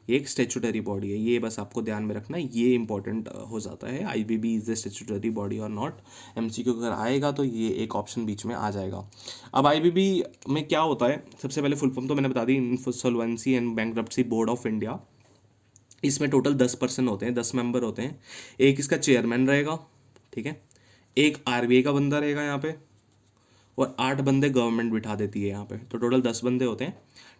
ये एक स्टेचुटरी बॉडी है, ये बस आपको ध्यान में रखना है, ये इंपॉर्टेंट हो जाता है, IBB is the statutory body और नॉट। एमसीक्यू अगर आएगा तो ये एक ऑप्शन बीच में आ जाएगा। अब आईबीबी में क्या होता है, सबसे पहले फुल फॉर्म तो मैंने बता दी, insolvency and bankruptcy board of India. इसमें टोटल 10 पर्सन होते हैं, 10 मेंबर होते हैं। एक इसका चेयरमैन रहेगा, ठीक है, एक आरबीआई का बंदा रहेगा यहाँ पे, और 8 बंदे गवर्नमेंट बिठा देती है यहाँ पे, तो टोटल 10 बंदे होते हैं,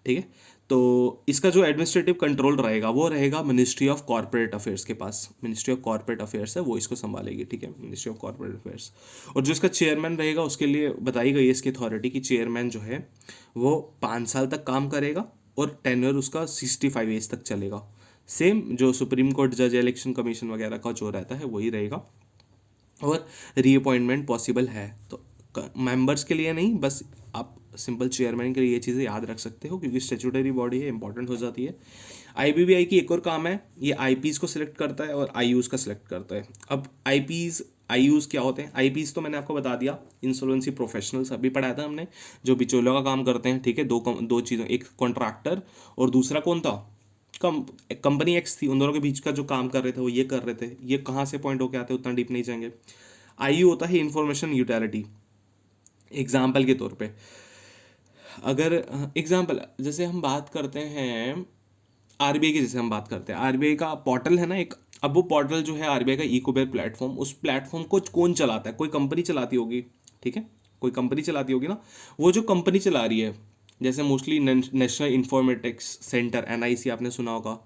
ठीक है। तो इसका जो एडमिनिस्ट्रेटिव कंट्रोल रहेगा वो रहेगा मिनिस्ट्री ऑफ कॉर्पोरेट अफेयर्स के पास। मिनिस्ट्री ऑफ कॉर्पोरेट अफेयर्स है वो इसको संभालेगी, ठीक है, मिनिस्ट्री ऑफ कॉर्पोरेट अफेयर्स। और जो इसका चेयरमैन रहेगा उसके लिए बताई गई है इसकी अथॉरिटी की, चेयरमैन जो है वो 5 साल तक काम करेगा और टेन्योर उसका 65 एज तक चलेगा। सेम जो सुप्रीम कोर्ट जज, इलेक्शन कमीशन वगैरह का जो रहता है वही रहेगा, और रीअपॉइंटमेंट पॉसिबल है। तो मेंबर्स के लिए नहीं, बस आप सिंपल चेयरमैन के लिए ये चीज़ें याद रख सकते हो, क्योंकि स्टेचुटरी बॉडी है, इंपॉर्टेंट हो जाती है। आईबीबीआई की एक और काम है, ये आईपीज को सिलेक्ट करता है और आईयूज का सिलेक्ट करता है। अब आईपीज आईयूज क्या होते हैं, आईपीज तो मैंने आपको बता दिया, इंसॉल्वेंसी प्रोफेशनल्स अभी पढ़ाया था हमने, जो बिचौलियों का काम करते हैं, ठीक है। दो चीज़ों, एक कॉन्ट्रैक्टर और दूसरा कौन था, कंपनी एक्स थी, उन दोनों के बीच का जो काम कर रहे थे वो ये कर रहे थे। ये कहाँ से पॉइंट होके आते हैं उतना डीप नहीं जाएंगे। आईयू होता है इंफॉर्मेशन यूटिलिटी। एग्जाम्पल के तौर पे अगर एग्जाम्पल जैसे हम बात करते हैं आरबीआई की, जैसे हम बात करते हैं आरबीआई का पोर्टल है ना एक, अब वो पोर्टल जो है आरबीआई का इकोबेर प्लेटफॉर्म, उस प्लेटफॉर्म को कौन चलाता है, कोई कंपनी चलाती होगी, ठीक है, कोई कंपनी चलाती होगी ना। वो जो कंपनी चला रही है, जैसे mostly national informatics centre NIC आपने सुना होगा,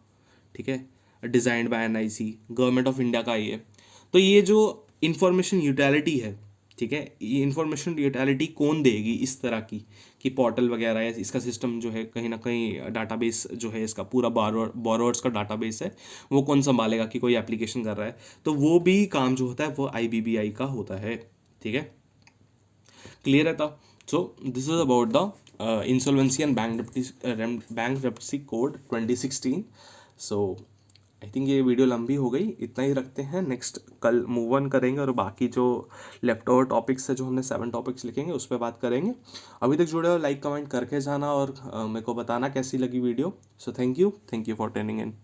ठीक है, designed bye NIC, government of India का ये। तो ये जो इंफॉर्मेशन यूटिलिटी है, ठीक है, ये इंफॉर्मेशन यूटिलिटी कौन देगी इस तरह की, कि पोर्टल वगैरह या इसका सिस्टम जो है कहीं ना कहीं डाटाबेस जो है इसका पूरा बोरोवर्स का डाटाबेस है, वो कौन संभालेगा कि कोई एप्लीकेशन कर रहा है, तो वो भी काम जो होता है वो आईबीबीआई का होता है, ठीक है। क्लियर है था। सो this is about the insolvency and bankruptcy code 2016। So I think ये वीडियो लंबी हो गई, इतना ही रखते हैं, नेक्स्ट कल मूव ऑन करेंगे और बाकी जो लेफ्ट ओवर टॉपिक्स है, जो हमने 7 टॉपिक्स लिखेंगे उस पर बात करेंगे। अभी तक जुड़े हो लाइक कमेंट करके जाना और मेरे को बताना कैसी लगी video. So thank you for tuning in.